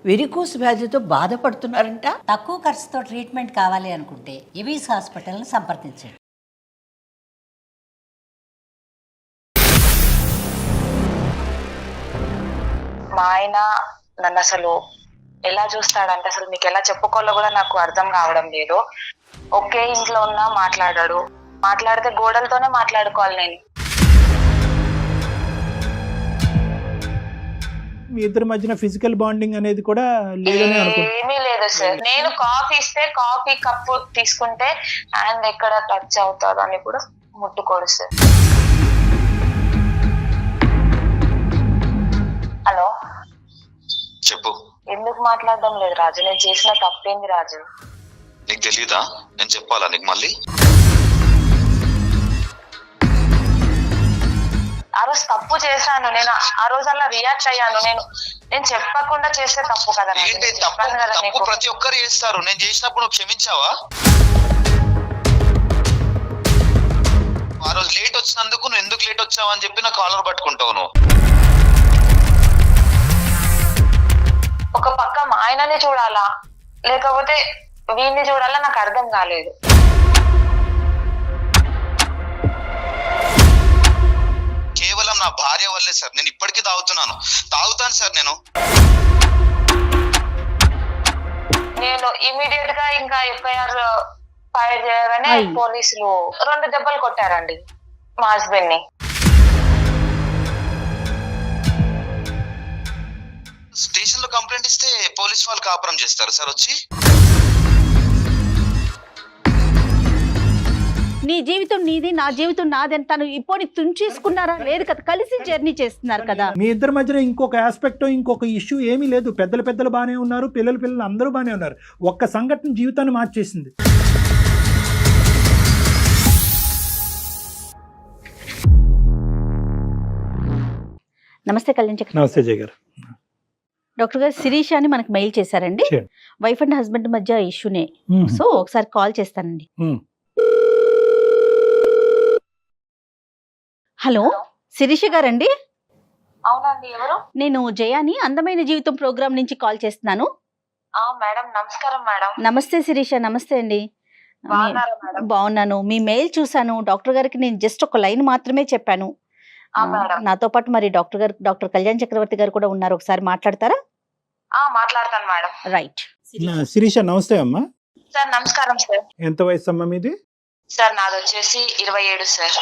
Varicose వ్యాధితో బాధపడుతున్నారంట. తక్కువ ఖర్చుతో ట్రీట్మెంట్ కావాలి అనుకుంటే ఎవిస్ హాస్పిటల్ని సంప్రదించండి. మా ఆయన నన్ను అసలు ఎలా చూస్తాడంటే అసలు మీకు ఎలా చెప్పుకోవాలో కూడా నాకు అర్థం కావడం లేదు. ఒకే ఇంట్లో ఉన్నా మాట్లాడాడు, మాట్లాడితే గోడలతోనే మాట్లాడుకోవాలి. నేను మీ ఇద్దరి మధ్యన ఫిజికల్ బాండింగ్ అనేది కూడా లేదని అనుకుంటున్నాను. ఏమీ లేదు సార్. నేను కాఫీ ఇస్తే కాఫీ కప్పు తీసుకుంటే హ్యాండ్ ఎక్కడ టచ్ అవుతారు అని కూడా ముట్టుకోడు సార్. హలో చెప్పు. ఎందుకు మాట్లాడడం లేదు రాజు? నేను చేసిన తప్పేంది రాజు? నీకు తెలియదా? నేను చెప్పాలా నీకు మళ్ళీ? ఆ రోజు తప్పు చేశాను, నేను ఆ రోజు అలా రియాక్ట్ అయ్యాను. నేను చెప్పకుండా చేస్తే తప్పు కదా. ఏంటి తప్పు? ప్రతి ఒక్కరు చేస్తారు. నేను చేసినప్పుడు నువ్వు క్షమించావా? ఆ రోజు లేట్ వచ్చినందుకు నువ్వు ఎందుకు లేట్ వచ్చావా అని చెప్పి నా కాలర్ పట్టుకుంటావు నువ్వు. ఒక పక్క మా ఆయనని చూడాలా లేకపోతే వీడిని చూడాలా నాకు అర్థం కాలేదు. కేవలం నా భార్య వల్లే సార్ నేను ఇప్పటికీ తాగుతాను సార్. నేను ఇమీడియట్ గా ఇంకా ఎఫ్ఐఆర్ ఫైల్ చేయగానే పోలీసులు 2 దెబ్బలు కొట్టారండి మా హస్బెండ్ ని. స్టేషన్ లో కంప్లైంట్ ఇస్తే పోలీస్ వాళ్ళు కాపురం చేస్తారు సార్ వచ్చి. నీ జీవితం నీది, నా జీవితం నాది అని తను ఇప్పుడు తుంచేసుకున్నారా? లేదు కదా, కలిసి జర్నీ చేస్తున్నారు కదా. మీ ఇద్దరి మధ్యన ఇంకొక ఆస్పెక్ట్, ఇంకొక ఇష్యూ ఏమీ లేదు. పెద్దలు బాగానే ఉన్నారు, పిల్లలు అందరూ బాగానే ఉన్నారు. ఒక్క సంఘటన జీవితాన్ని మార్చేసింది. నమస్తే కళ్యాణ్ చక్ర. నమస్తే జయ గారు. డాక్టర్ గారు శిరీష అని మనకు మెయిల్ చేశారండి. వైఫ్ అండ్ హస్బెండ్ మధ్య ఇష్యూనే. సో ఒకసారి కాల్ చేస్తానండి. హలో శిరీష గారండి? అవునండి. ఎవరు? నేను జయాని అందమైన జీవితం ప్రోగ్రామ్ నుంచి కాల్ చేస్తున్నాను. మేడం నమస్కారం. మేడం నమస్తే శిరీష. నమస్తే అండి. బాగున్నాను. మీ మెయిల్ చూసాను. డాక్టర్ గారికి నేను జస్ట్ ఒక లైన్ మాత్రమే చెప్పాను. నాతో పాటు మరి డాక్టర్ కళ్యాణ్ చక్రవర్తి గారు కూడా ఉన్నారు. ఒకసారి మాట్లాడతారా? మాట్లాడతాను మేడం. రైట్. శిరీష నమస్తే అమ్మా. సార్ నమస్కారం సార్. ఎంత వయసు అమ్మా మీది? సార్ నాది వచ్చేసి 27 సార్.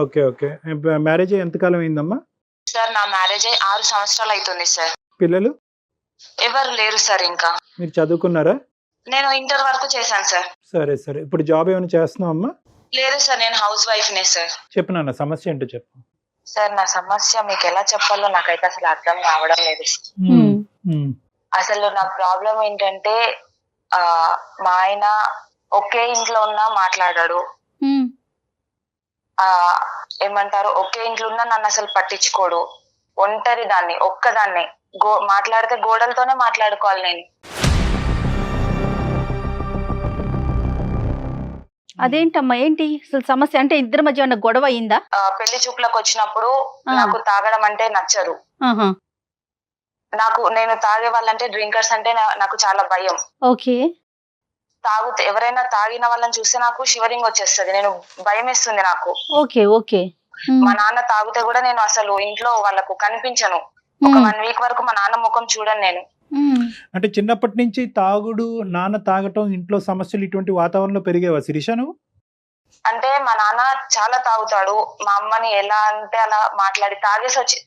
ఓకే. మ్యారేజ్ ఎంతకాలం అయిందమ్మా? సార్ నా మ్యారేజ్ అయ్యి 6 సంవత్సరాలు అవుతుంది సార్. పిల్లలు? ఎవరు లేరు సార్. ఇంకా మీరు చదువుకున్నారా? నేను ఇంటర్ వరకు చేశాను సార్. సరే. ఇప్పుడు జాబ్ ఏమైనా చేస్తున్నావు అమ్మా? లేదు సార్, నేను హౌస్ వైఫ్ నే సార్. చెప్పు నాన్న, సమస్య ఏంటో చెప్పు. సార్ నా సమస్య మీకు ఎలా చెప్పాలో నాకైతే అసలు అర్థం కావడం లేదు. అసలు నా ప్రాబ్లం ఏంటంటే మా ఆయన ఒకే ఇంట్లో ఉన్నా మాట్లాడాడు. ఏమంటారు, ఒకే ఇంట్లో ఉన్నా నన్ను అసలు పట్టించుకోడు. ఒంటరి దాన్ని, ఒక్కదాన్ని మాట్లాడితే గోడలతోనే మాట్లాడుకోవాలి నేను. అదేంటమ్మా, ఏంటి అసలు సమస్య? అంటే ఇద్దరి మధ్య ఉన్న గొడవ అయిందా? పెళ్లి చూపులకు వచ్చినప్పుడు నాకు తాగడం అంటే నచ్చదు. నేను తాగే వాళ్ళంటే డ్రింకర్స్ అంటే నాకు చాలా భయం. ఓకే. తాగితే ఎవరైనా తాగిన వాళ్ళని చూస్తే నాకు షివరింగ్ వచ్చేస్తుంది. నేను భయం వేస్తుంది నాకు. ఓకే. మా నాన్న తాగితే కూడా నేను అసలు ఇంట్లో వాళ్ళకు కనిపించను. ఒక 1 వీక్ వరకు మా నాన్న ముఖం చూడను నేను. అంటే చిన్నప్పటి నుంచి తాగుడు, నాన్న తాగటం, ఇంట్లో సమస్యలు ఇటువంటి వాతావరణంలో పెరిగేవా శిరీష నువ్వు? అంటే మా నాన్న చాలా తాగుతాడు. మా అమ్మని ఎలా అంటే అలా మాట్లాడి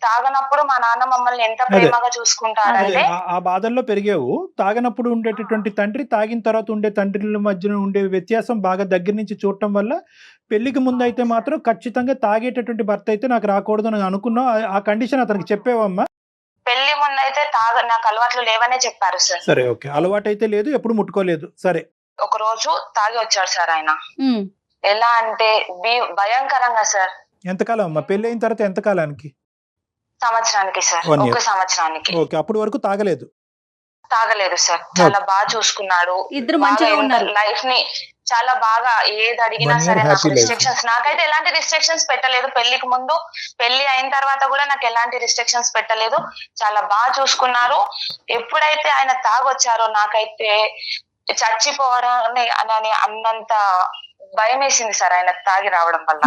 తాగనప్పుడు మా నాన్న మమ్మల్ని ఎంత ప్రేమగా చూసుకుంటాడంటే. ఆ బాధల్లో పెరిగావు. తాగనప్పుడు ఉండేటటువంటి తండ్రి, తాగిన తర్వాత ఉండే తండ్రిల మధ్యన ఉండే వ్యత్యాసం బాగా దగ్గర నుంచి చూడటం వల్ల పెళ్లికి ముందు అయితే మాత్రం ఖచ్చితంగా తాగేటటువంటి భర్త అయితే నాకు రాకూడదు అని అనుకున్నావు. ఆ కండిషన్ అతనికి చెప్పేవమ్మా? పెళ్లి ముందు అయితే నాకు అలవాట్లు లేవనే చెప్పారు సార్. సరే, ఓకే. అలవాటు అయితే లేదు, ఎప్పుడు ముట్టుకోలేదు. సరే. ఒక రోజు తాగి వచ్చాడు సార్ ఆయన. ఎలా అంటే భయంకరంగా సార్. ఎంతకాలం అమ్మా పెళ్లి అయిన తర్వాత? ఎంతకాలానికి? సంవత్సరానికి సార్. 1 year. ఒక సంవత్సరానికి. ఓకే. అప్పటి వరకు తాగలేదు సార్. చాలా బాగా చూసుకున్నాడు. ఇద్దరు మంచిగా ఉన్నారు. లైఫ్ ని చాలా బాగా ఏది అడిగినా 1 year సరే నాకు happy life. రిస్ట్రిక్షన్స్, నాకైతే ఎలాంటి రిస్ట్రిక్షన్స్ పెట్టలేదు. పెళ్లికి ముందు, పెళ్లి అయిన తర్వాత కూడా నాకు ఎలాంటి రిస్ట్రిక్షన్స్ పెట్టలేదు. చాలా బాగా చూసుకున్నారు. ఎప్పుడైతే ఆయన తాగొచ్చారో నాకైతే చచ్చిపోవడం అని అన్నంత భయం వేసింది సార్ ఆయన తాగి రావడం వల్ల.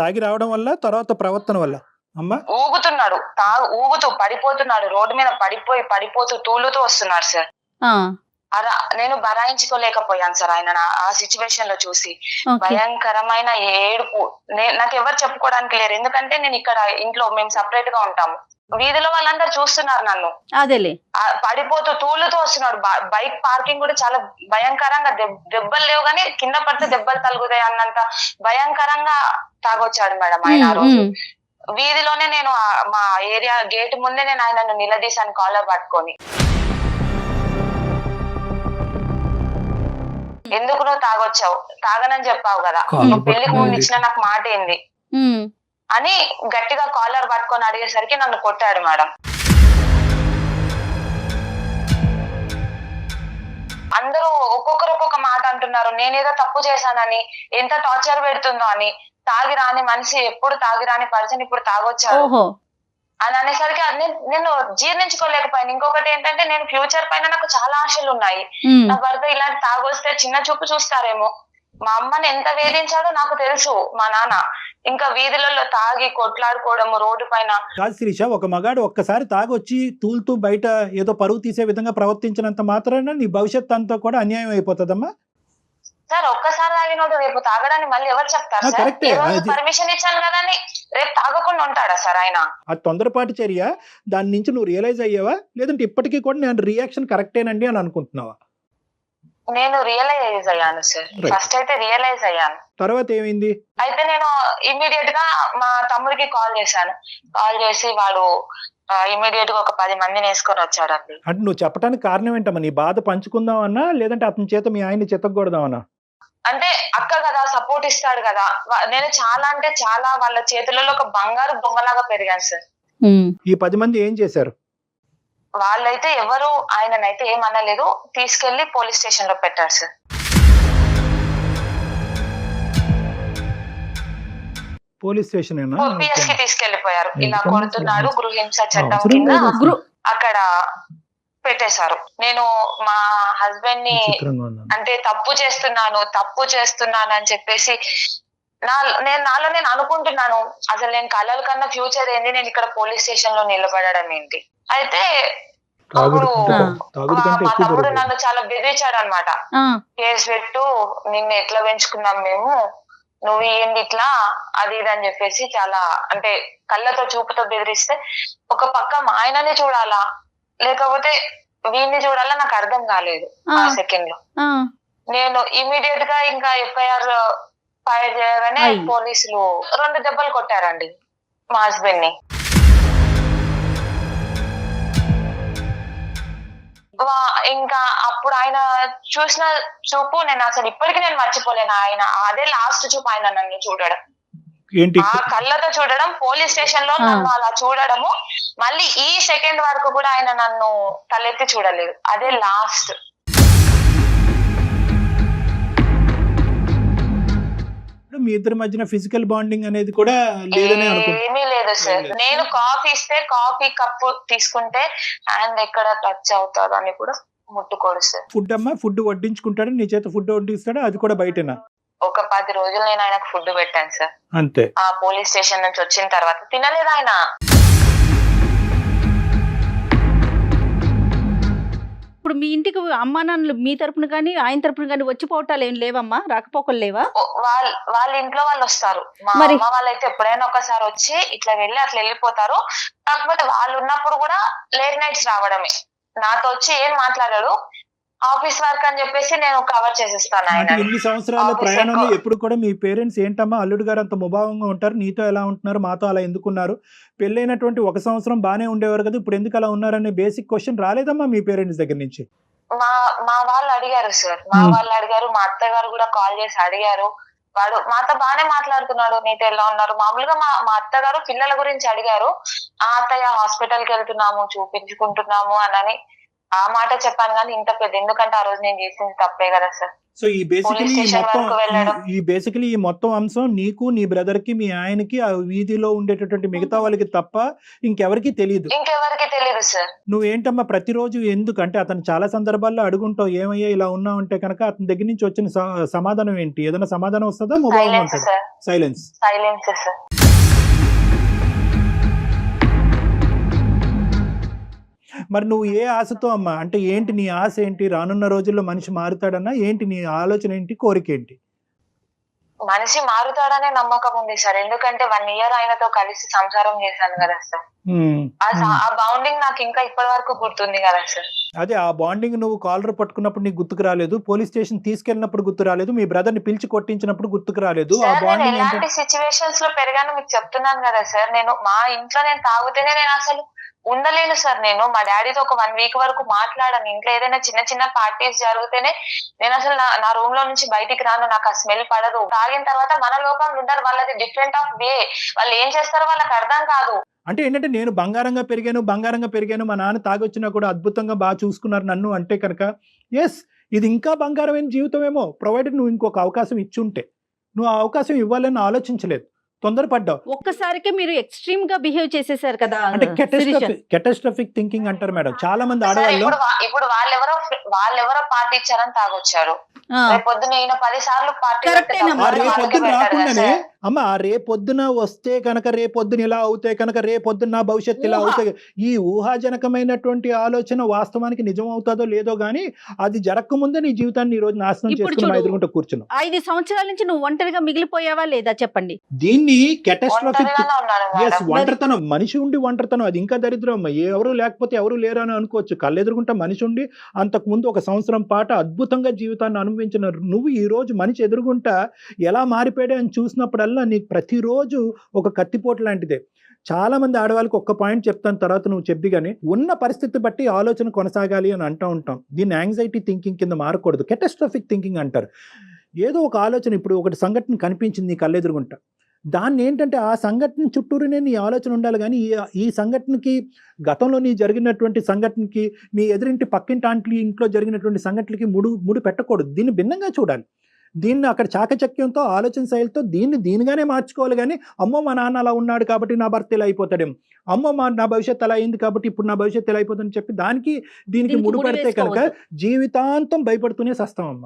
తాగి రావడం వల్ల, తర్వాత ప్రవర్తన వల్ల అమ్మా ఊగుతున్నాడు, ఊగుతూ పడిపోతున్నాడు, రోడ్డు మీద పడిపోతూ తూలుతూ వస్తున్నాడు సార్. అలా నేను భరాయించుకోలేకపోయాను సార్ ఆయన ఆ సిచ్యువేషన్ లో చూసి. భయంకరమైన ఏడుపు. నాకు ఎవరు చెప్పుకోవడానికి లేరు, ఎందుకంటే నేను ఇక్కడ ఇంట్లో మేము సపరేట్ గా ఉంటాము. వీధిలో వాళ్ళందరూ చూస్తున్నారు నన్ను. అదేలే పడిపోతూ తూలుతూ వస్తున్నాడు. బైక్ పార్కింగ్ కూడా చాలా భయంకరంగా, దెబ్బలు లేవు కానీ కింద పడితే దెబ్బలు తగులుతాయి అన్నంత భయంకరంగా తాగొచ్చాడు మేడం ఆయన ఆ రోజు. వీధిలోనే నేను మా ఏరియా గేట్ ముందే నేను ఆయనను నిలదీశాను కాలర్ పట్టుకొని. ఎందుకు నువ్వు తాగొచ్చావు, తాగనని చెప్పావు కదా, నువ్వు పెళ్లికి ముందు ఇచ్చిన నాకు మాట ఏంది అని గట్టిగా కాలర్ పట్టుకొని అడిగేసరికి నన్ను కొట్టాడు మేడం. అందరూ ఒక్కొక్కరు ఒక్కొక్క మాట అంటున్నారు. నేనేదో తప్పు చేశానని, ఎంత టార్చర్ పెడుతుందో అని. తాగి రాని మనిషి, ఎప్పుడు తాగి రాని పర్సన్ ఇప్పుడు తాగొచ్చాడు అని అనేసరికి నేను జీర్ణించుకోలేకపోయాను. ఇంకొకటి ఏంటంటే, నేను ఫ్యూచర్ పైన నాకు చాలా ఆశలు ఉన్నాయి. నా భర్త ఇలాంటి తాగొస్తే చిన్న చూపు చూస్తారేమో. మా అమ్మని ఎంత వేధించాడో నాకు తెలుసు మా నాన్న. ఇంకా వీధులలో తాగి కొట్లాడుకోవడము రోడ్డు పైన. కాదు శిరీష, ఒక మగాడు ఒక్కసారి తాగొచ్చి తూలుతూ బయట ఏదో పరువు తీసే విధంగా ప్రవర్తించినంత మాత్రాన నీ భవిష్యత్ అంతా కూడా అన్యాయం అయిపోతుందమ్మా. సార్ ఒక్కసారి తాగినోడు రేపు తాగడానికి మళ్ళీ ఎవరు చెప్తారు సార్? ఈ రోజు పర్మిషన్ ఇచ్చాను కదా అని రేపు తాగకుండా ఉంటాడా సార్ ఆయన? అది తొందరపాటు చర్య. దాని నుంచి నువ్వు రియలైజ్ అయ్యావా, లేదంటే ఇప్పటికీ కూడా నేను రియాక్షన్ కరెక్టేనండి అని అనుకుంటున్నావా? నేను రియలైజ్ అయ్యాను సార్. ఫస్ట్ అయితే రియలైజ్ అయ్యాను. తర్వాత ఏమైంది? అయితే నేను ఇమ్మీడియట్ గా మా తమ్ముడికి కాల్ చేశాను. కాల్ చేసి వాడు ఇమ్మీడియట్ గా ఒక 10 మందిని వేసుకొని వచ్చాడండి. అంటే నువ్వు చెప్పడానికి కారణం ఏంటమ్మా? నీ బాధ పంచుకుందామన్నా, లేదంటే అతని చేత మీ ఆయన్ని చెత్తకూడదామన్నా? అంటే అక్క కదా, సపోర్ట్ ఇస్తాడు కదా. నేను చాలా అంటే చాలా వాళ్ళ చేతులలో ఒక బంగారు బొమ్మలాగా పెరిగాను సార్. ఈ 10 మంది ఏం చేశారు? వాళ్ళైతే ఎవరు ఆయననైతే ఏమనలేదు, తీసుకెళ్లి పోలీస్ స్టేషన్ లో పెట్టారు సార్. పోలీస్ స్టేషన్ పిఎస్ కి తీసుకెళ్లిపోయారు. ఇలా కొడుతున్నాడు, గృహహింస చట్టం కింద అక్కడ పెట్టేశారు. నేను మా హస్బెండ్ ని అంటే తప్పు చేస్తున్నాను అని చెప్పేసి నాలో నేను అనుకుంటున్నాను, అసలు నేను కలల కన్నా ఫ్యూచర్ ఏంది, నేను ఇక్కడ పోలీస్ స్టేషన్ లో నిలబడడం ఏంటి. అయితే అప్పుడు మా తమ్ముడు నన్ను చాలా బెదిరించాడు అనమాట. కేసు పెట్టు, నిన్ను ఎట్లా పెంచుకున్నాం మేము, నువ్వు ఏంది ఇట్లా అది ఇది అని చెప్పేసి చాలా అంటే కళ్ళతో చూపుతో బెదిరిస్తే, ఒక పక్క మా ఆయనని చూడాలా లేకపోతే వీడిని చూడాలా నాకు అర్థం కాలేదు ఆ సెకండ్ లో. నేను ఇమీడియట్ గా ఇంకా ఎఫ్ఐఆర్ ఫైల్ చేయగానే పోలీసులు 2 దెబ్బలు కొట్టారండి మా హస్బెండ్ ని. ఇంకా అప్పుడు ఆయన చూసిన చూపు నేను అసలు ఇప్పటికీ నేను మర్చిపోలేను. ఆయన అదే లాస్ట్ చూపు ఆయన నన్ను చూడడం, ఆ కళ్ళతో చూడడం, పోలీస్ స్టేషన్ లో నన్ను అలా చూడడము. మళ్ళీ ఈ సెకండ్ వరకు కూడా ఆయన నన్ను తలెత్తి చూడలేదు. అదే లాస్ట్. మీ ఇద్దరి మధ్యన ఫిజికల్ బాండింగ్ అనేది కూడా ఏమీ లేదు సార్. నేను కాఫీ ఇస్తే కాఫీ కప్పు తీసుకుంటే హ్యాండ్ ఎక్కడ టచ్ అవుతాడు అని కూడా ముట్టుకోడు సార్. ఫుడ్ అమ్మా, ఫుడ్ వడ్డించుకుంటాడు, నీ చేత ఫుడ్ వడ్డిస్తాడు, అది కూడా బయటనా? ఒక 10 రోజులు నేను ఆయనకు ఫుడ్ పెట్టాను సార్. అంతే. ఆ పోలీస్ స్టేషన్ నుంచి వచ్చిన తర్వాత తినలేదు ఆయన. ఇప్పుడు మీ ఇంటికి అమ్మా నాన్నలు మీ తరపున కానీ ఆయన తరపున కానీ వచ్చిపోవటాలు ఏం లేవమ్మా? రాకపోకలు లేవా? వాళ్ళ ఇంట్లో వాళ్ళు వస్తారు. మా అమ్మ వాళ్ళైతే ఎప్పుడైనా ఒకసారి వచ్చి ఇట్లా వెళ్ళి అట్లా వెళ్ళిపోతారు. కాకపోతే వాళ్ళు ఉన్నప్పుడు కూడా లేట్ నైట్స్ రావడమే. నాతో వచ్చి ఏం మాట్లాడాడు, ఆఫీస్ వర్క్ అని చెప్పేసి నేను కవర్ చేసేస్తాను. ఆయన ఎన్ని సంవత్సరాల ప్రయాణంలో ఎప్పుడు కూడా మీ పేరెంట్స్ ఏంటమ్మా అల్లుడు గారు అంత ముభావంగా ఉంటారు, నీతో ఎలా ఉంటున్నారు, మాతో అలా ఎందుకున్నారు, పెళ్ళైనటువంటి 1 సంవత్సరం బానే ఉండేవారు కదా, ఇప్పుడు ఎందుకు అలా ఉన్నారనే బేసిక్ క్వశ్చన్ రాలేదమ్మా మీ పేరెంట్స్ దగ్గర నుంచి? మా వాళ్ళు అడిగారు సార్, మా వాళ్ళు అడిగారు, మా అత్తగారు కూడా కాల్ చేసి అడిగారు. వాడు మాతో బానే మాట్లాడుతున్నాడు, నీతో ఎలా ఉన్నారు. మామూలుగా మా అత్తగారు పిల్లల గురించి అడిగారు. ఆ అత్తయ్య హాస్పిటల్ కి వెళ్తున్నాము, చూపించుకుంటున్నాము అని ఆ మాట చెప్పాను కానీ ఇంత పెద్ద, ఎందుకంటే ఆ రోజు నేను చేసింది తప్పే కదా సార్. సో ఈ బేసికలీ ఈ స్టేషన్ మొత్తం వరకు వెళ్ళడం. ఈ మొత్తం అంశం నీకు, నీ బ్రదర్ కి, మీ ఆయనకి, ఆ వీధిలో ఉండేటటువంటి మిగతా వాళ్ళకి తప్ప ఇంకెవరికి తెలియదు. ఇంకెవరికి తెలియదు సార్. నువ్వేంటమ్మా ప్రతిరోజు ఎందుకు అంటే అతను చాలా సందర్భాల్లో అడుగుంటావు, ఏమయ్యా ఇలా ఉన్నావు అంటే కనుక అతని దగ్గర నుంచి వచ్చిన సమాధానం ఏంటి? ఏదైనా సమాధానం వస్తుందా? మొబైల్ సైలెన్స్ ఉంటుంది. సార్. సైలెన్స్. Silence sir. మరి నువ్వు ఏ ఆశతో అమ్మా, అంటే ఏంటి నీ ఆశ ఏంటి? రానున్న రోజుల్లో మనిషి మారుతాడన్నా ఏంటి నీ ఆలోచన ఏంటి, కోరిక ఏంటి? మనిషి మారుతాడనే నమ్మకం ఉంది సార్, ఎందుకంటే 1 year ఆయనతో కలిసి సంసారం చేశాను కదా సార్. ఆ బౌండింగ్ నాకు ఇంకా ఇప్పటి వరకు గుర్తుంది కదా సార్. అదే ఆ బాండింగ్ నువ్వు కాలర్ పట్టుకున్నప్పుడు నీకు గుర్తుకు రాలేదు, పోలీస్ స్టేషన్ తీసుకెళ్ళినప్పుడు గుర్తు రాలేదు, మీ బ్రదర్ ని పిలిచి కొట్టించినప్పుడు గుర్తుకు రాలేదు. ఆ సార్, నేను బాండింగ్ ఎలాంటి సిచ్యువేషన్స్ లో పెరిగానో మీకు చెప్తున్నాను కదా సార్. నేను మా ఇంట్లో నేను తాగితేనే నేను అసలు ఉండలేను సార్. నేను మా డాడీతో ఒక 1 week వరకు మాట్లాడాను. ఇంట్లో ఏదైనా చిన్న చిన్న పార్టీస్ జరిగితేనే నేను అసలు నా రూమ్ లో నుంచి బయటికి రాను, నాకు ఆ స్మెల్ పడదు. తాగిన తర్వాత మన లోకంలో ఉంటారు, వాళ్ళది డిఫరెంట్ ఆఫ్ వే, వాళ్ళు ఏం చేస్తారో వాళ్ళకి అర్థం కాదు. అంటే ఏంటంటే నేను బంగారంగా పెరిగాను, మా నాన్న తాగొచ్చినా కూడా అద్భుతంగా బాగా చూసుకున్నారు నన్ను అంటే కనుక ఎస్, ఇది ఇంకా బంగారమైన జీవితమేమో, ప్రొవైడెడ్ నువ్వు ఇంకొక అవకాశం ఇచ్చుంటే. నువ్వు ఆ అవకాశం ఇవ్వాలని ఆలోచించలేదు, తొందరపడ్డావు. ఒక్కసారికే మీరు ఎక్స్ట్రీమ్ గా బిహేవ్ చేసేసారు కదా. అంటే కెటాస్ట్రఫిక్ థింకింగ్ అంటారు మేడం చాలా మంది సార్, ఆడవాళ్ళు. ఇప్పుడు వాళ్ళెవరో పార్టీ ఇచ్చారని తాగొచ్చారు. రేపొద్దున ఈయన 10 సార్లు పార్టీ కరెక్టేనమ్మా. రేపొద్దున రాకుండానే అమ్మ, రేపొద్దున వస్తే కనుక, రేపొద్దున ఇలా అవుతాయి కనుక, రేపొద్దున నా భవిష్యత్తు ఇలా అవుతాయి, ఈ ఊహాజనకమైనటువంటి ఆలోచన వాస్తవానికి నిజం అవుతుందో లేదో గానీ అది జరగకముందే నీ జీవితాన్ని ఈ రోజు నాశనం ఇప్పుడు చేసుకుని చూడు, ఎదుర్కొంటూ కూర్చున్నావు. 5 సంవత్సరాల నుంచి నువ్వు ఒంటరిగా మిగిలిపోయావా లేదా చెప్పండి. దీన్ని కెటాస్ట్రఫిక్ ఒంటరిగానే ఉన్నాను ఎస్, మేడం. ఒంటరితనం, మనిషి ఉండి ఒంటరితనం అది ఇంకా దరిద్రం అమ్మ. ఎవరు లేకపోతే ఎవరు లేరు అని అనుకోవచ్చు, కళ్ళెదురుగుంటా మనిషి ఉండి అంతకుముందు 1 సంవత్సరం పాటు అద్భుతంగా జీవితాన్ని అనుభవించిన నువ్వు ఈ రోజు మనిషి ఎదురుగుంటా ఎలా మారిపోయాడు అని చూసినప్పుడల్లా నీకు ప్రతిరోజు ఒక కత్తిపోటు లాంటిదే. చాలా మంది ఆడవాళ్ళకి ఒక్క పాయింట్ చెప్తాను, తర్వాత నువ్వు చెప్పి కానీ, ఉన్న పరిస్థితి బట్టి ఆలోచన కొనసాగాలి అని అంటూ ఉంటాం. దీన్ని యాంగ్జైటీ థింకింగ్ కింద మారకూడదు, కెటాస్ట్రఫిక్ థింకింగ్ అంటారు. ఏదో ఒక ఆలోచన, ఇప్పుడు ఒకటి సంఘటన కనిపించింది నీ కళ్ళెదురుగుంటా, దాన్ని ఏంటంటే ఆ సంఘటన చుట్టూరునే నీ ఆలోచన ఉండాలి కానీ ఈ సంఘటనకి, గతంలో నీ జరిగినటువంటి సంఘటనకి, నీ ఎదురింటి పక్కింటి ఆంటీ ఇంట్లో జరిగినటువంటి సంఘటనలకి ముడి పెట్టకూడదు. దీన్ని భిన్నంగా చూడాలి. దీన్ని అక్కడ చాకచక్యంతో, ఆలోచన శైలితో దీనిగానే మార్చుకోవాలి కానీ అమ్మో మా నాన్న అలా ఉన్నాడు కాబట్టి నా భర్త ఇలా అయిపోతాడేమో, అమ్మో నా భవిష్యత్తు అలా అయింది కాబట్టి ఇప్పుడు నా భవిష్యత్తు ఎలా అయిపోతుందని చెప్పి దీనికి ముడిపడితే కనుక జీవితాంతం భయపడుతూనే సస్తామమ్మ.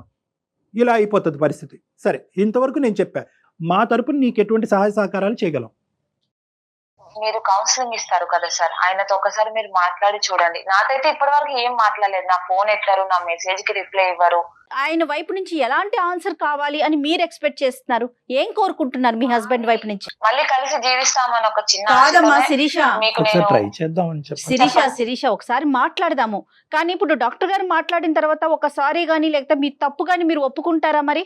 ఇలా అయిపోతుంది పరిస్థితి. సరే, ఇంతవరకు నేను చెప్పా, మా తరపున నీకు ఎటువంటి సహాయ సహకారాలు చేయగలం. మీరు కౌన్సిలింగ్ ఇస్తారు కదా సార్, ఆయనతో ఒకసారి మీరు మాట్లాడి చూడండి. నాకైతే ఇప్పటి వరకు ఏం మాట్లాడలేదు, నా ఫోన్ ఎత్తారు, నా మెసేజ్ కి రిప్లై ఇవ్వరు. ఆయన వైపు నుంచి ఎలాంటి ఆన్సర్ కావాలి అని మీరు ఎక్స్పెక్ట్ చేస్తున్నారు? ఏం కోరుకుంటున్నారు మీ హస్బెండ్ వైపు నుంచి? మళ్ళీ కలిసి జీవిస్తామని ఒక చిన్న కాదమ్మా ఆశతోనే శిరీష, మీకు ఒకసారి నేను ట్రై చేద్దామని చెప్పి. శిరీష ఒకసారి మాట్లాడదాము. కానీ ఇప్పుడు డాక్టర్ గారు మాట్లాడిన తర్వాత ఒకసారి గానీ లేకపోతే మీ తప్పు గానీ మీరు ఒప్పుకుంటారా? మరి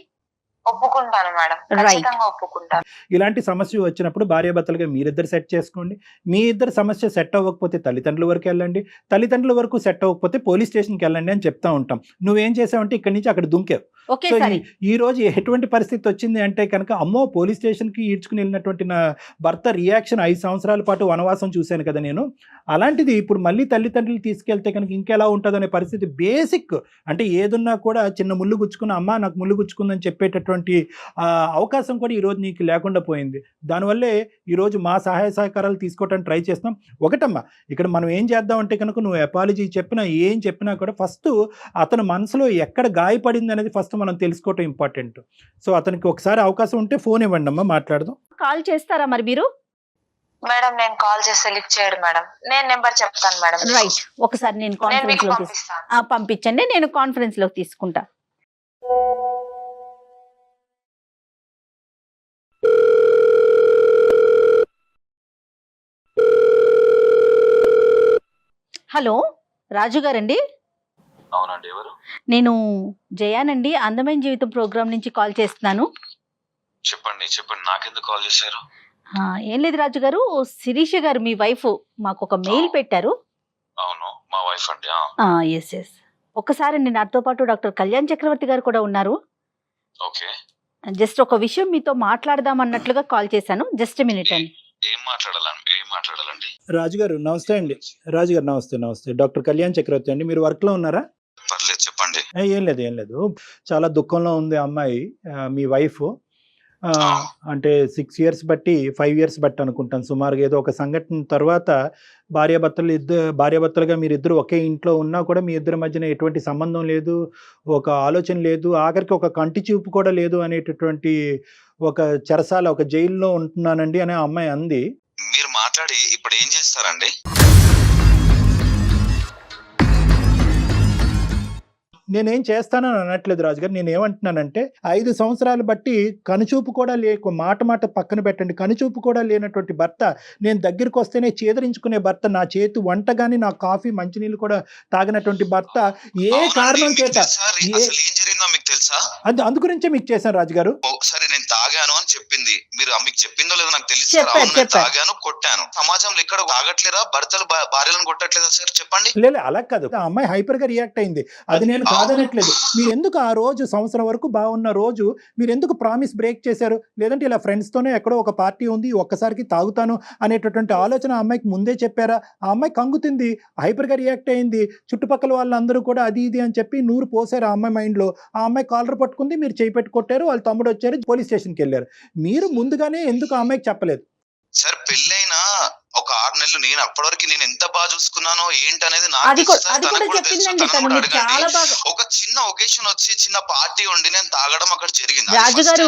ఒప్పుకుంటాను మేడం, Right. ఖచ్చితంగా ఒప్పుకుంటాను. ఇలాంటి సమస్య వచ్చినప్పుడు భార్యాభర్తలుగా మీరిద్దరు సెట్ చేసుకోండి. మీ ఇద్దరు సమస్య సెట్ అవ్వకపోతే తల్లిదండ్రుల వరకు వెళ్ళండి, తల్లిదండ్రుల వరకు సెట్ అవ్వకపోతే పోలీస్ స్టేషన్కి వెళ్ళండి అని చెప్తా ఉంటాం. నువ్వేం చేసావంటే ఇక్కడి నుంచి అక్కడ దుంకావు. ఓకే సో సరే, ఈ రోజు ఎటువంటి పరిస్థితి వచ్చింది అంటే కనుక, అమ్మో పోలీస్ స్టేషన్కి ఈడ్చుకుని వెళ్ళినటువంటి నా భర్త రియాక్షన్ 5 సంవత్సరాల పాటు వనవాసం చూశాను కదా నేను. అలాంటిది ఇప్పుడు మళ్ళీ తల్లిదండ్రులు తీసుకెళ్తే కనుక ఇంకెలా ఉంటుంది అనే పరిస్థితి. బేసిక్ అంటే ఏదున్నా కూడా చిన్న ముళ్ళు గుచ్చుకున్న, అమ్మ నాకు ముళ్ళు గుచ్చుకుందని చెప్పేటటువంటి అవకాశం కూడా ఈరోజు నీకు లేకుండా పోయింది. దానివల్లే ఈరోజు మా సహాయ సహకారాలు తీసుకోవడానికి ట్రై చేస్తాం. ఒకటమ్మా, ఇక్కడ మనం ఏం చేద్దామంటే కనుక, నువ్వు అపాలజీ చెప్పినా ఏం చెప్పినా కూడా ఫస్ట్ అతని మనసులో ఎక్కడ గాయపడింది అనేది ఫస్ట్ మనం తెలుసుకోవటం ఇంపార్టెంట్. సో అతనికి ఒకసారి అవకాశం ఉంటే ఫోన్ ఇవ్వండి అమ్మా, మాట్లాడదాం. కాల్ చేస్తారా మరి మీరు? మేడం నేను కాల్ చేస్తే లిఫ్ట్ చేయడు మేడం, నేను నెంబర్ చెప్తాను మేడం. రైట్, ఒకసారి నేను నేను కాన్ఫరెన్స్ మీకు లో పంపిస్తాను. పంపించండి, నేను కాన్ఫరెన్స్ లో తీసుకుంటా. హలో, రాజు గారండి? అవునండి, ఎవరు? నేను జయానండి, అందమైన జీవితం ప్రోగ్రామ్ నుంచి కాల్ చేస్తున్నాను. చెప్పండి, నాకెందుకు కాల్ చేశారు? ఏం లేదు రాజు గారు, శిరీష గారు మీ వైఫ్ మాకు ఒక మెయిల్ పెట్టారు. అవును, మా వైఫ్ అండి. ఎస్, ఒక్కసారి నాతో పాటు డాక్టర్ కళ్యాణ్ చక్రవర్తి గారు కూడా ఉన్నారు. ఓకే, జస్ట్ ఒక విషయం మీతో మాట్లాడదాం అన్నట్లుగా కాల్ చేశాను. జస్ట్ మినిట్ అండి. ఏం మాట్లాడాలండి? రాజుగారు నమస్తే అండి. రాజుగారు నమస్తే. డాక్టర్ కళ్యాణ్ చక్రవర్తి అండి. మీరు వర్క్ లో ఉన్నారా? పర్లేదు చెప్పండి. ఏం లేదు. చాలా దుఃఖంలో ఉంది ఆ అమ్మాయి, మీ వైఫ్. అంటే 6 years బట్టి 5 years బట్టి అనుకుంటాను సుమారుగా, ఏదో ఒక సంఘటన తర్వాత భార్యాభర్తలుగా మీరిద్దరు ఒకే ఇంట్లో ఉన్నా కూడా మీ ఇద్దరి మధ్యన ఎటువంటి సంబంధం లేదు, ఒక ఆలోచన లేదు, ఆఖరికి ఒక కంటి చూపు కూడా లేదు అనేటటువంటి ఒక చెరసాల, ఒక జైల్లో ఉంటున్నానండి అని ఆ అమ్మాయి అంది. మీరు మాట్లాడి ఇప్పుడు ఏం చేస్తారండి? నేనేం చేస్తానని అనట్లేదు రాజుగారు. నేను ఏమంటున్నానంటే 5 సంవత్సరాలు బట్టి కనుచూపు కూడా మాట పక్కన పెట్టండి, కనుచూపు కూడా లేనటువంటి భర్త, నేను దగ్గరికి వస్తేనే చేదరించుకునే భర్త, నా చేతి వంట గాని నా కాఫీ మంచినీళ్ళు కూడా తాగినటువంటి భర్త, ఏ కారణం చేత ఏం జరిగిందో మీకు తెలుసా? అందు గురించే మీకు చేశాను రాజుగారు. సరే నేను తాగాను అని చెప్పింది, మీరు మీకు చెప్పిందో లేదో నాకు తెలియదు. చెప్పారు. తాగాను, కొట్టాను. సమాజంలో ఎక్కడ తాగట్లేరా? భర్తలు భార్యలను కొట్టట్లేదా సార్? చెప్పండి. లేదు అలా కాదు, ఆ అమ్మాయి హైపర్ గా రియాక్ట్ అయింది, అది నేను కాదనట్లేదు. మీరు ఎందుకు ఆ రోజు సంవత్సరం వరకు బాగున్న రోజు మీరు ఎందుకు ప్రామిస్ బ్రేక్ చేశారు? లేదంటే ఇలా ఫ్రెండ్స్ తోనే ఎక్కడో ఒక పార్టీ ఉంది, ఒక్కసారికి తాగుతాను అనేటటువంటి ఆలోచన ఆ అమ్మాయికి ముందే చెప్పారా? ఆ అమ్మాయి కంగుతుంది, హైపర్ గా రియాక్ట్ అయింది, చుట్టుపక్కల వాళ్ళందరూ కూడా అది ఇది అని చెప్పి నూరు పోసారు ఆ అమ్మాయి మైండ్ లో. ఆ అమ్మాయి కాలర్ పట్టుకుంది, మీరు చేయి పెట్టి కొట్టారు, వాళ్ళ తమ్ముడు వచ్చారు, పోలీస్ స్టేషన్కి వెళ్ళారు. మీరు ముందుగానే ఎందుకు ఆ అమ్మాయికి చెప్పలేదు? సార్ పెళ్ళైనా ఒక 6 నెలలు నేను అప్పటివరకు నేను ఎంత బాగా చూసుకున్నానో ఏంటనేది అది కూడా చెప్పిందండి తను, మీరు చాలా బాగా. ఒక చిన్న ఒకేషన్ వచ్చి చిన్న పార్టీ ఉండి నేను తాగడం అక్కడ జరిగింది. రాజుగారు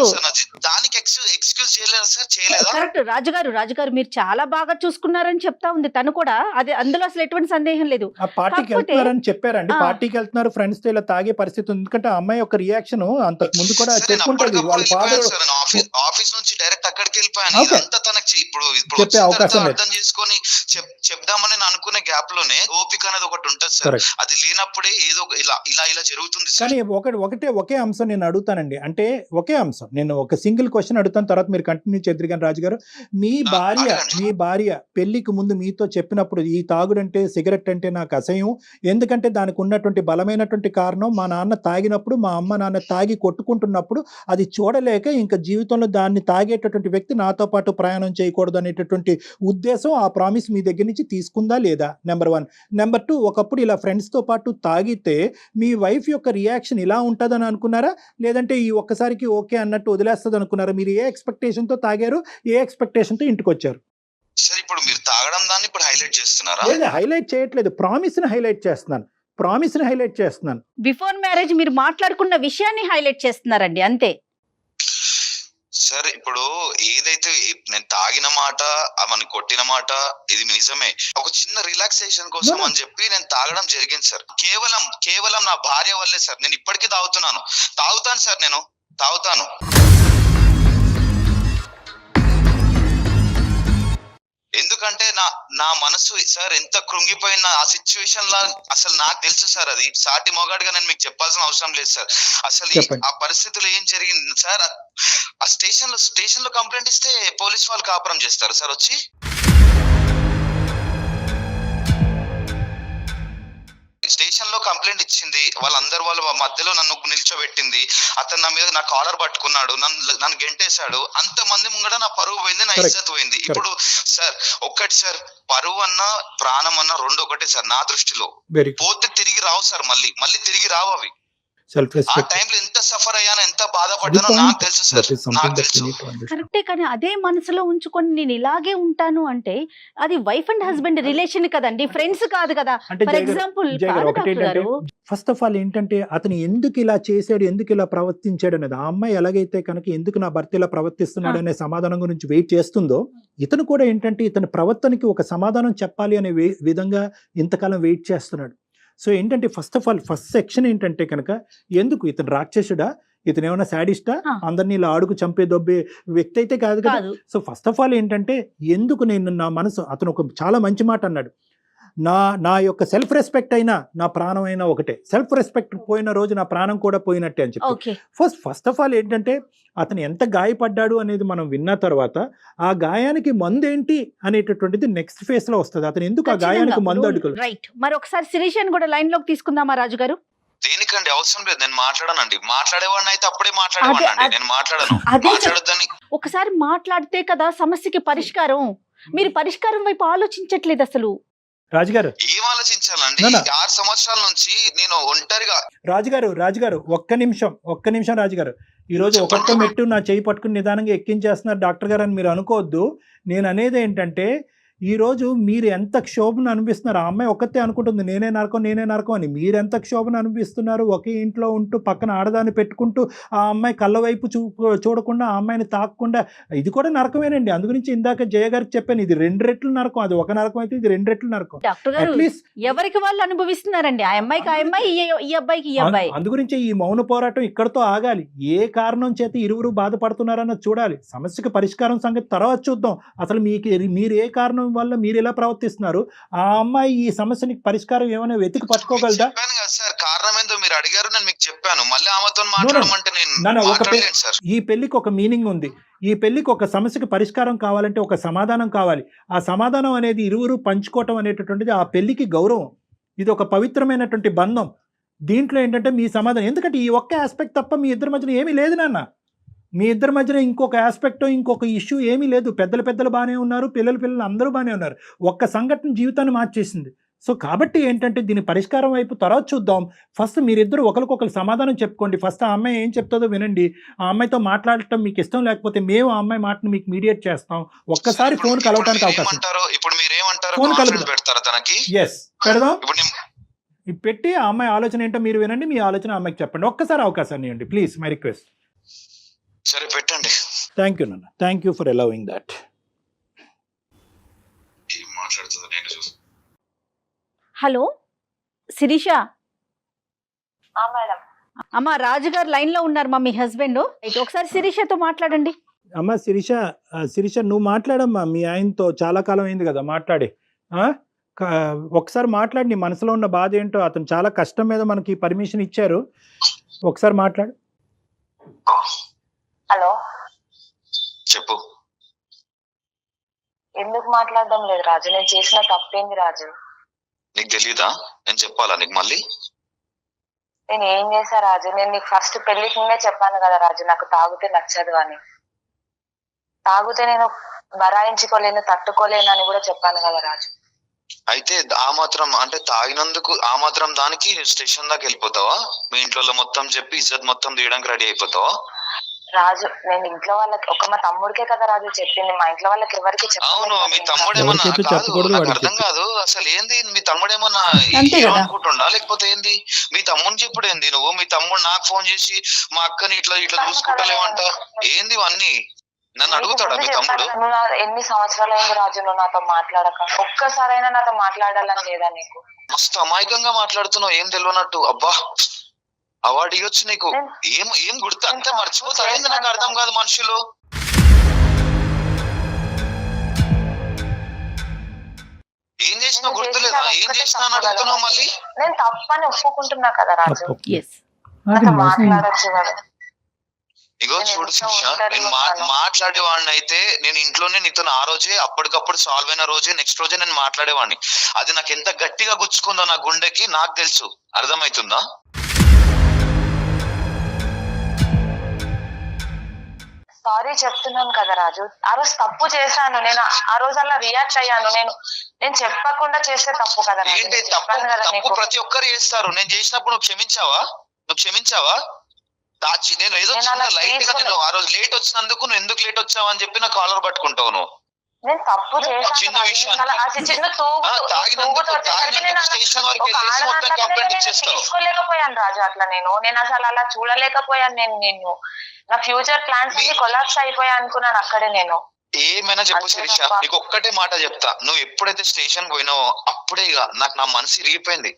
దానికి ఎక్స్క్యూజ్ చేయలేదా సార్? చేయలేదా? కరెక్ట్ రాజుగారు మీరు చాలా బాగా చూసుకున్నారని చెప్తా ఉంది తను కూడా, అది అందులో అసలు ఎటువంటి సందేహం లేదు. ఆ పార్టీకి వెళ్తున్నారని చెప్పారండి, పార్టీకి వెళ్తున్నారు ఫ్రెండ్స్ తో, ఇలా తాగే పరిస్థితి ఉంది. ఎందుకంటే ఆ అమ్మాయి ఒక రియాక్షన్ అంతకు ముందు కూడా చెప్పుకుంటుంది, వాళ్ళ ఫాదర్ ఆఫీస్ నుంచి డైరెక్ట్ అక్కడికి వెళ్ళిపోయాను. ఇదంతా తనకి ఇప్పుడు చెప్పే అవకాశం లేదు. అర్థం చేసుకొని చెప్దామని నేను అనుకునే గ్యాప్ లోనే ఓపిక అనేది ఒకటి ఉంటుంది సార్. అది లేనప్పుడే ఏదో ఇలా జరుగుతుంది. కానీ ఒకే అంశం నేను అడుగుతానండి, అంటే ఒకే అంశం, నేను ఒక సింగిల్ క్వశ్చన్ అడుగుతాను, తర్వాత మీరు కంటిన్యూ చేద్దరు కానీ రాజుగారు, మీ భార్య పెళ్లికి ముందు మీతో చెప్పినప్పుడు ఈ తాగుడంటే, సిగరెట్ అంటే నాకు అసహ్యం, ఎందుకంటే దానికి ఉన్నటువంటి బలమైనటువంటి కారణం మా నాన్న తాగినప్పుడు, మా అమ్మ నాన్న తాగి కొట్టుకుంటున్నప్పుడు అది చూడలేక ఇంకా జీవితంలో దాన్ని తాగేటటువంటి వ్యక్తి నాతో పాటు ప్రయాణం చేయకూడదు అనేటటువంటి ఉద్దేశం, ఆ ప్రామిస్ మీ దగ్గర నుంచి తీసుకుందా లేదా? నెంబర్ 1. నెంబర్ 2, ఒకప్పుడు ఇలా ఫ్రెండ్స్ తో పాటు తాగితే మీ వైఫ్ యొక్క రియాక్షన్ ఇలా ఉంటుందని అనుకున్నారా, లేదంటే ఈ ఒక్కసారికి ఓకే అన్నట్టు వదిలేస్తుంది అనుకున్నారా? మీరు ఏ ఎక్స్పెక్టేషన్ తో తాగారు, ఏ ఎక్స్పెక్టేషన్ తో ఇంటికి వచ్చారు? సార్ ఇప్పుడు మీరు తాగడం దాన్ని ఇప్పుడు హైలైట్ చేస్తున్నారా? లేదు హైలైట్ చేయట్లేదు, ప్రామిస్ ని హైలైట్ చేస్తున్నాను. బిఫోర్ మ్యారేజ్ మీరు మాట్లాడుకున్న విషయాన్ని హైలైట్ చేస్తున్నారండి, అంతే. సార్ ఇప్పుడు ఏదైతే నేను తాగిన మాట, ఆమెను కొట్టిన మాట ఇది నిజమే. ఒక చిన్న రిలాక్సేషన్ కోసం అని చెప్పి నేను తాగడం జరిగింది సార్. కేవలం నా భార్య వల్లే సార్. నేను ఇప్పటికీ తాగుతాను సార్, నేను తాగుతాను. ఎందుకంటే నా మనసు సార్ ఎంత కృంగిపోయిన ఆ సిచ్యువేషన్ లా అసలు నాకు తెలుసు సార్. అది సాటి మొగాడిగా నేను మీకు చెప్పాల్సిన అవసరం లేదు సార్. అసలు ఆ పరిస్థితుల్లో ఏం జరిగింది సార్? ఆ స్టేషన్ లో కంప్లైంట్ ఇస్తే పోలీస్ వాళ్ళు కాపురం చేస్తారు సార్ వచ్చి. స్టేషన్ లో కంప్లైంట్ ఇచ్చింది, వాళ్ళ మధ్యలో నన్ను నిల్చోబెట్టింది, అతను నా మీద నా కాలర్ పట్టుకున్నాడు, నన్ను గెంటేశాడు. అంత మంది ముంగడ నా పరువు పోయింది, నా ఇజ్జత్ పోయింది. ఇప్పుడు సార్ ఒక్కటి సార్, పరువు అన్నా ప్రాణం అన్నా రెండు ఒకటే సార్ నా దృష్టిలో. పోతే తిరిగి రావు సార్, మళ్ళీ తిరిగి రావు అవి. ఆ టైంలో ఎంత సఫర్ అయ్యానో, ఎంత బాధపడ్డానో నాకు తెలుసు సార్, నాకు తెలుసు. కరెక్టే, కానీ అదే మనసులో ఉంచుకొని నేను ఇలాగే ఉంటాను అంటే అది వైఫ్ అండ్ హస్బెండ్ రిలేషన్ కదండి, ఫ్రెండ్స్ కాదు కదా. For example first of all ఏంటంటే అతను ఎందుకు ఇలా చేశాడు, ఎందుకు ఇలా ప్రవర్తించాడు అనేది, ఆ అమ్మాయి ఎలాగైతే కనుక ఎందుకు నా భర్త ఇలా ప్రవర్తిస్తున్నాడు అనే సమాధానం గురించి వెయిట్ చేస్తుందో, ఇతను కూడా ఏంటంటే ఇతని ప్రవర్తనకి ఒక సమాధానం చెప్పాలి అనే విధంగా ఇంతకాలం వెయిట్ చేస్తున్నాడు. సో ఏంటంటే first of all first section ఏంటంటే కనుక, ఎందుకు ఇతను రాక్షసుడా, ఇతను ఏమైనా శాడిస్టా, అందరినీ ఇలా ఆడుకు చంపే దొబ్బే వ్యక్తి అయితే కాదు కదా. సో ఫస్ట్ ఆఫ్ ఆల్ ఏంటంటే ఎందుకు నేను నా మనసు, అతను ఒక చాలా మంచి మాట అన్నాడు, నా యొక్క సెల్ఫ్ రెస్పెక్ట్ అయినా నా ప్రాణం అయినా ఒకటే, సెల్ఫ్ రెస్పెక్ట్ పోయిన రోజు నా ప్రాణం కూడా పోయినట్టే అని చెప్పి. ఫస్ట్ ఆఫ్ ఆల్ ఏంటంటే అతను ఎంత గాయపడ్డాడు అనేది మనం విన్న తర్వాత ఆ గాయానికి మందు ఏంటి అనేటటువంటిది నెక్స్ట్ ఫేజ్ లో వస్తుంది. అతను ఎందుకు ఆ గాయానికి మందు అడుగులు. రైట్, మరి ఒకసారి శిరీష్ కూడా లైన్ లోకి తీసుకుందామా రాజు గారు? దేనికండి అవసరం లేదు, నేను మాట్లాడనండి. మాట్లాడేవాడిని అయితే అప్పుడే మాట్లాడేవాడిని, నేను మాట్లాడను. ఒకసారి మాట్లాడితే కదా సమస్యకి పరిష్కారం. మీరు పరిష్కారం వైపు ఆలోచించట్లేదు అసలు. రాజుగారు ఏం ఆలోచించాలండి? నాన్న. 6 సంవత్సరాల నుంచి నేను ఒంటరిగా రాజుగారు ఒక్క నిమిషం రాజుగారు. ఈరోజు ఒక్కొక్క మెట్టు నా చేయి పట్టుకుని నిదానంగా ఎక్కించేస్తున్నారు డాక్టర్ గారు అని మీరు అనుకోవద్దు. నేను అనేది ఏంటంటే ఈరోజు మీరు ఎంత క్షోభను అనిపిస్తున్నారు. ఆ అమ్మాయి ఒక్కతే అనుకుంటుంది నేనే నరకం అని. మీరు ఎంత క్షోభను అనిపిస్తున్నారు. ఒకే ఇంట్లో ఉంటూ పక్కన ఆడదాన్ని పెట్టుకుంటూ ఆ అమ్మాయి కళ్ళ వైపు చూడకుండా ఆ అమ్మాయిని తాకకుండా, ఇది కూడా నరకమేనండి. అందుగురించి ఇందాక జయ గారికి చెప్పాను, ఇది 2 రెట్లు నరకం. అది ఒక నరకం అయితే ఇది 2 రెట్లు నరకం. డాక్టర్ గారు అట్లీస్ట్ ఎవరికి వాళ్ళు అనుభవిస్తున్నారండి. ఆ అమ్మాయికి ఆ అమ్మాయి, ఈ అబ్బాయికి ఈ అబ్బాయి. అందుగురించి ఈ మౌన పోరాటం ఇక్కడతో ఆగాలి. ఏ కారణం చేత ఇరువురు బాధపడుతున్నారన్నది చూడాలి. సమస్యకు పరిష్కారం సంగతి తర్వాత చూద్దాం. అసలు మీరు ఏ కారణం వల్ల మీరు ఎలా ప్రవర్తిస్తున్నారు, ఆ అమ్మాయి ఈ సమస్యకి పరిష్కారం ఏమైనా వెతికి పట్టుకోగలదా? చెప్పాను కదా సార్, కారణం ఏందో మీరు అడిగారు, నేను మీకు చెప్పాను. మళ్ళీ ఆమెతో మాట్లాడమంటే నేను ఒక మాట్లాడలేను సార్. ఈ పెళ్లికి ఒక మీనింగ్ ఉంది. ఈ పెళ్లికి ఒక సమస్యకి పరిష్కారం కావాలంటే ఒక సమాధానం కావాలి. ఆ సమాధానం అనేది ఇరువురు పంచుకోవటం అనేటటువంటిది ఆ పెళ్లికి గౌరవం. ఇది ఒక పవిత్రమైనటువంటి బంధం. దీంట్లో ఏంటంటే మీ సమాధానం, ఎందుకంటే ఈ ఒక్క ఆస్పెక్ట్ తప్ప మీ ఇద్దరి మధ్యన ఏమీ లేదు నాన్న. మీ ఇద్దరి మధ్యన ఇంకొక ఆస్పెక్ట్ ఇంకొక ఇష్యూ ఏమీ లేదు. పెద్దలు బాగానే ఉన్నారు, పిల్లలు అందరూ బాగానే ఉన్నారు. ఒక్క సంఘటన జీవితాన్ని మార్చేసింది. సో కాబట్టి ఏంటంటే దీని పరిష్కారం వైపు తర్వాత చూద్దాం. ఫస్ట్ మీరిద్దరు ఒకరికొకరు సమాధానం చెప్పుకోండి. ఫస్ట్ ఆ అమ్మాయి ఏం చెప్తుందో వినండి. ఆ అమ్మాయితో మాట్లాడటం మీకు ఇష్టం లేకపోతే మేము ఆ అమ్మాయి మాటను మీకు మీడియేట్ చేస్తాం. ఒక్కసారి ఫోన్ కలవటానికి అవకాశం. ఇప్పుడు మీరేమంటారు? ఫోన్ కాన్ఫరెన్స్ పెడతారా తనకి? ఎస్ పెడదాం. ఇప్పుడు పెట్టి ఆ అమ్మాయి ఆలోచన ఏంటో మీరు వినండి, మీ ఆలోచన అమ్మాయికి చెప్పండి. ఒక్కసారి అవకాశాన్ని ఇవ్వండి ప్లీజ్, మై రిక్వెస్ట్. సరే పెట్టండి. థ్యాంక్ యూ నాన్న, thank you for allowing that. ఏం మాట్లాడుతుందో నేను చూస్తాను. హలో శిరీష. మేడం. అమ్మ రాజుగారు లైన్ లో ఉన్నారు మా మీ హస్బెండ్. అయితే ఒకసారి శిరీషతో మాట్లాడండి. అమ్మ శిరీష నువ్వు మాట్లాడమ్మా. మీ ఆయనతో చాలా కాలం అయింది కదా మాట్లాడి. ఒకసారి మాట్లాడి, నీ మనసులో ఉన్న బాధ ఏంటో. అతను చాలా కష్టం మీద మనకి పర్మిషన్ ఇచ్చారు. ఒకసారి మాట్లాడు. హలో చెప్పు. ఎందుకు మాట్లాడడం లేదు రాజు? నేను చేసిన తప్పేంది రాజు? నీకు తెలీదా? నేను చెప్పాలా నీకు మళ్ళీ? నేను ఏం చేశా రాజు? నేను నీకు ఫస్ట్ పెళ్లికి ముందే చెప్పాను కదా రాజు, నాకు తాగితే నచ్చదు అని. తాగితే నేను బరాయించుకోలేను, తట్టుకోలేను అని కూడా చెప్పాను కదా రాజు. అయితే ఆ మాత్రం అంటే తాగినందుకు ఆ మాత్రం దానికి స్టేషన్ దాకా వెళ్ళిపోతావా? మీ ఇంట్లో మొత్తం చెప్పి ఇజ్జత్ మొత్తం తీయడానికి రెడీ అయిపోతావా? రాజు నేను ఇంట్లో వాళ్ళకి మా తమ్ముడికే కదా రాజు చెప్పింది, మా ఇంట్లో వాళ్ళకి ఎవరికి అవును, మీ తమ్ముడు ఏమన్నా అర్థం కాదు అసలు ఏంది? మీ తమ్ముడు ఏమన్నా అనుకుంటుండా లేకపోతే ఏంది? మీ తమ్ముడిని చెప్పుడు ఏంది నువ్వు? మీ తమ్ముడు నాకు ఫోన్ చేసి మా అక్కని ఇట్లా చూసుకుంటలేవంట ఏంది ఇవన్నీ? నన్ను అడుగుతాడా మీ తమ్ముడు? ఎన్ని సంవత్సరాలు అయింది రాజు నువ్వు నాతో మాట్లాడక? ఒక్కసారైనా నాతో మాట్లాడాలని లేదా నీకు? మస్తు అమాయకంగా మాట్లాడుతున్నావు, ఏం తెలియనట్టు. అబ్బా అవార్డు ఇవ్వచ్చు నీకు. ఏం గుర్తు అంతా మర్చిపోతారు ఏంది? నాకు అర్థం కాదు మనుషులు. ఏం చేసినా గుర్తులేదా? ఏం చేసినా అని అడుగుతున్నావు మళ్ళీ. నేను తప్పని ఒప్పుకుంటున్నా కదా రాజు, నాతో మాట్లాడచ్చు కదా. ఇగో చూడు శిక్ష, నేను మాట్లాడేవాడిని అయితే నేను ఇంట్లోనే నీతో ఆ రోజే అప్పటికప్పుడు సాల్వ్ అయిన రోజే నెక్స్ట్ రోజే నేను మాట్లాడేవాడిని. అది నాకు ఎంత గట్టిగా గుచ్చుకుందో నా గుండెకి నాకు తెలుసు. అర్థమవుతుందా? సారీ చెప్తున్నాను కదా రాజు, ఆ రోజు తప్పు చేశాను. నేను ఆ రోజు అలా రియాక్ట్ అయ్యాను. నేను చెప్పకుండా చేస్తే తప్పు కదా. ఏంటి తప్పు? ప్రతి ఒక్కరు చేస్తారు. నేను చేసినప్పుడు నువ్వు క్షమించావా? నేను ఏదో చిన్న లైట్ గా నేను ఆ రోజు లేట్ వచ్చినందుకు నువ్వు ఎందుకు లేట్ వచ్చావు అని చెప్పి నా కాలర్ పట్టుకుంటావు నువ్వు. నేను తప్పు చేశాను. చిన్న విషయం తీసుకోలేకపోయాను రాజు. అట్లా నేను అసలు అలా చూడలేకపోయాను. నేను నా ఫ్యూచర్ ప్లాన్స్ అన్ని కొలాప్స్ అయిపోయా అనుకున్నాను అక్కడే. నేను ఏమైనా చెప్పు శిరీష, నీకు ఒక్కటే మాట చెప్తా. నువ్వు ఎప్పుడైతే స్టేషన్ పోయినావో అప్పుడే ఇక నాకు నా మనసు ఇరిగిపోయింది.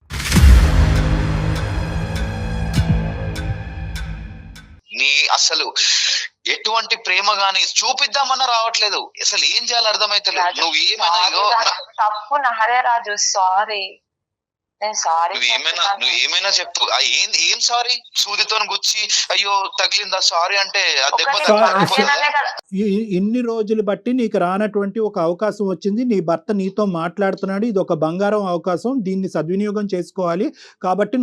నీ అసలు ఎటువంటి ప్రేమ గాని చూపిద్దామన్నా రావట్లేదు. అసలు ఏం చేయాలో అర్థమైతలేదు. నువ్వు ఏమైనా తప్పు నాదే రాజు, సారీ. నేను సారీ నువ్వు ఏమైనా చెప్పు. ఏం సారీ? సూదితో గుచ్చి అయ్యో తగిలిందా సారీ అంటే ఇన్ని రోజులు బట్టి నీకు రానటువంటి ఒక అవకాశం వచ్చింది. నీ భర్త నీతో మాట్లాడుతున్నాడు. ఇది ఒక బంగారం అవకాశం, దీన్ని సద్వినియోగం చేసుకోవాలి. కాబట్టి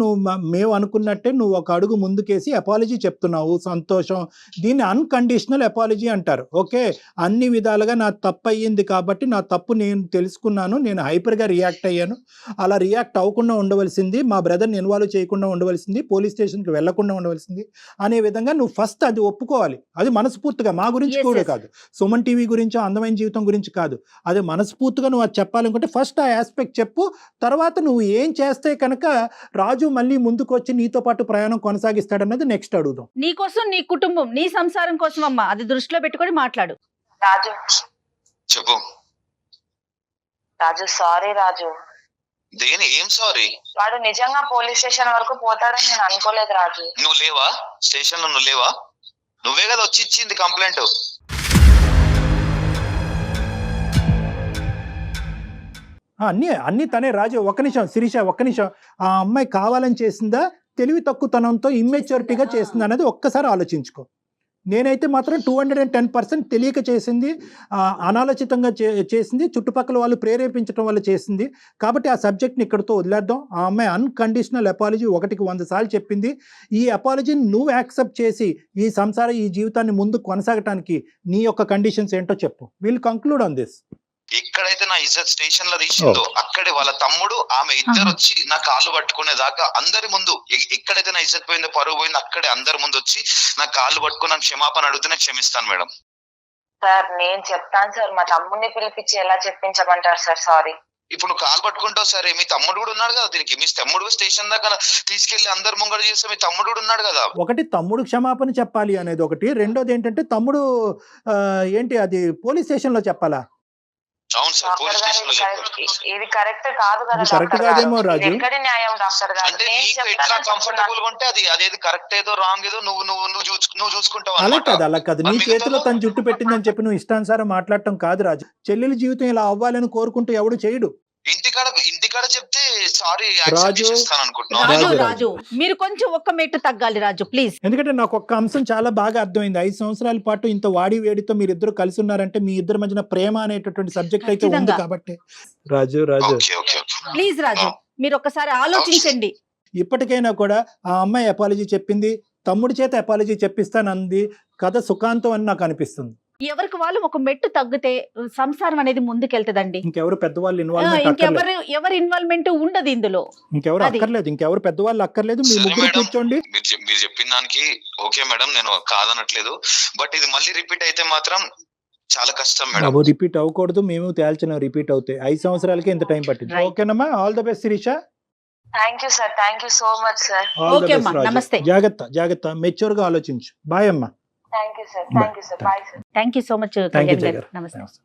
మేము అనుకున్నట్టే నువ్వు ఒక అడుగు ముందుకేసి అపాలజీ చెప్తున్నావు, సంతోషం. దీన్ని అన్కండిషనల్ అపాలజీ అంటారు. ఓకే, అన్ని విధాలుగా నా తప్పు అయ్యింది కాబట్టి నా తప్పు నేను తెలుసుకున్నాను, నేను హైపర్గా రియాక్ట్ అయ్యాను, అలా రియాక్ట్ అవ్వకుండా ఉండవలసింది, మా బ్రదర్ని ఇన్వాల్వ్ చేయకుండా ఉండవలసింది, పోలీస్ స్టేషన్కి వెళ్లకుండా ఉండవలసింది అనే విధంగా నువ్వు ఫస్ట్ అది ఒప్పుకోవాలి. అది మనస్ఫూర్తిగా, మా గురించి కూడా కాదు, సుమన్ టీవీ గురించి, అందమైన జీవితం గురించి కాదు, అది మనస్ఫూర్తిగా నువ్వు అది చెప్పాలనుకుంటే ఫస్ట్ ఆ ఆస్పెక్ట్ చెప్పు. తర్వాత నువ్వు ఏం చేస్తే కనుక రాజు మళ్ళీ ముందుకు వచ్చి నీతో పాటు ప్రయాణం కొనసాగిస్తాడన్నది నెక్స్ట్ అడుగుదాం. నీ కోసం, నీ కుటుంబం, నీ సంసారం కోసం అమ్మా, అది దృష్టిలో పెట్టుకొని మాట్లాడు. రాజు చెప్పు. రాజు సారీ రాజు. దేని ఏం సారీ? వాడు నిజంగా పోలీస్ స్టేషన్ వరకు పోతాడని నేను అనుకోలేదు రాజు. నువ్వు లేవా స్టేషన్ లో? నువ్వు లేవా? నువ్వే కదా వచ్చి ఇచ్చింది కంప్లైంట్. అన్ని తనే. రాజు ఒక్క నిమిషం, శిరీష ఒక్క నిమిషం. ఆ అమ్మాయి కావాలని చేసిందా, తెలివి తక్కువతనంతో ఇమ్మెచ్యూరిటీగా చేసిందా అనేది ఒక్కసారి ఆలోచించుకో. నేనైతే మాత్రం 210% తెలియక చేసింది, అనాలోచితంగా చేసింది, చుట్టుపక్కల వాళ్ళు ప్రేరేపించడం వల్ల చేసింది. కాబట్టి ఆ సబ్జెక్ట్ని ఇక్కడితో వదిలేద్దాం. ఆ అమ్మాయి అన్కండిషనల్ అపాలజీ 100 సార్లు చెప్పింది. ఈ అపాలజీని నువ్వు యాక్సెప్ట్ చేసి ఈ సంసారం, ఈ జీవితాన్ని ముందు కొనసాగటానికి నీ యొక్క కండిషన్స్ ఏంటో చెప్పు. Will conclude on this. ఎక్కడైతే నా ఇజ్జత్ స్టేషన్ లో తీసిందో అక్కడే వాళ్ళ తమ్ముడు ఆమె ఇద్దరు వచ్చి నా కాళ్ళు పట్టుకునే దాకా అందరి ముందు, ఎక్కడైతే నా ఇజ్జత్ పోయిందో, పరువు పోయిందో, అక్కడే అందరి ముందు వచ్చి నా కాళ్ళు పట్టుకుని నాకు క్షమాపణ అడిగితే నేను క్షమిస్తాను మేడం. సార్ నేను చెప్తాను సార్, మా తమ్ముడిని పిలిపించి ఎలా చెప్పించమంటారు సార్? సారీ. ఇప్పుడు నువ్వు కాలు పట్టుకుంటావు సరే, మీ తమ్ముడు కూడా ఉన్నాడు కదా దీనికి. మీ తమ్ముడు స్టేషన్ దాకా తీసుకెళ్లి అందరు ముంగడు చేస్తే మీ తమ్ముడు కూడా ఉన్నాడు కదా. ఒకటి తమ్ముడు క్షమాపణ చెప్పాలి అనేది ఒకటి, రెండోది ఏంటంటే తమ్ముడు ఏంటి అది పోలీస్ స్టేషన్ లో చెప్పాలా? అవును సార్, పోలీస్ స్టేషన్ లో చెప్పాలి. ఇది కరెక్ట్ కాదు కదా కరెక్ట్ కాదేమో రాజు. ఎక్కడి న్యాయం డాక్టర్ గారు? అంటే నీకు ఎట్లా కంఫర్టబుల్ గా ఉంటే అదేది కరెక్ట్ ఏదో రాంగ్ ఏదో నువ్వు చూసుకుంటావు. అలా కాదు నీ చేతిలో తను జుట్టు పెట్టిందని చెప్పి నువ్వు ఇష్టానుసారం మాట్లాడటం కాదు రాజు. చెల్లెల జీవితం ఇలా అవ్వాలని కోరుకుంటూ ఎవడు చేయడు. ఇంటికాడ చెప్తే సారీ రాజు మీరు కొంచెం ఒక్క మెట్టు తగ్గాలి రాజు ప్లీజ్. ఎందుకంటే నాకు ఒక్క అంశం చాలా బాగా అర్థమైంది. 5 సంవత్సరాల పాటు ఇంత వాడి వేడితో మీరు ఇద్దరు కలిసి ఉన్నారంటే మీ ఇద్దరి మధ్యన ప్రేమ అనేటటువంటి సబ్జెక్ట్ అయితే ఉంది కాబట్టి రాజు ప్లీజ్ రాజు మీరు ఒక్కసారి ఆలోచించండి. ఇప్పటికైనా కూడా ఆ అమ్మాయి అపాలజీ చెప్పింది, తమ్ముడి చేత అపాలజీ చెప్పిస్తానంది, కథ సుఖాంతం అని నాకు అనిపిస్తుంది. ఎవరికి వాళ్ళు ఒక మెట్టు తగ్గితే సంసారం అనేది ముందుకెళ్తదండి. ఇంకెవరు పెద్దవాళ్ళు ఎవరి ఇన్వాల్వ్మెంట్ ఉండదు ఇందులో. ఇంకెవరు అక్కర్లేదు, ఇంకెవరు పెద్దవాళ్ళు అక్కర్లేదు. మీ ముగ్గురు కూర్చోండి. మీరు చెప్పిన దానికి ఓకే మేడం, నేను కాదనట్లేదు. బట్ ఇది మళ్ళీ రిపీట్ అయితే మాత్రం చాలా కష్టం మేడం. రిపీట్ అవ్వకూడదు, మేము తేల్చిన రిపీట్ అవుతాయి. 5 సంవత్సరాలకే ఇంత టైం పట్టింది. ఓకేనమ్మా, all the best Sirisha. Thank you sir, thank you so much sir. నమస్తే. జాగ్రత్త, మెచ్యూర్ గా ఆలోచించు. బాయ్ అమ్మా. Thank you sir, thank you sir, bye sir. Thank you so much Kalyan గారు. నమస్తే.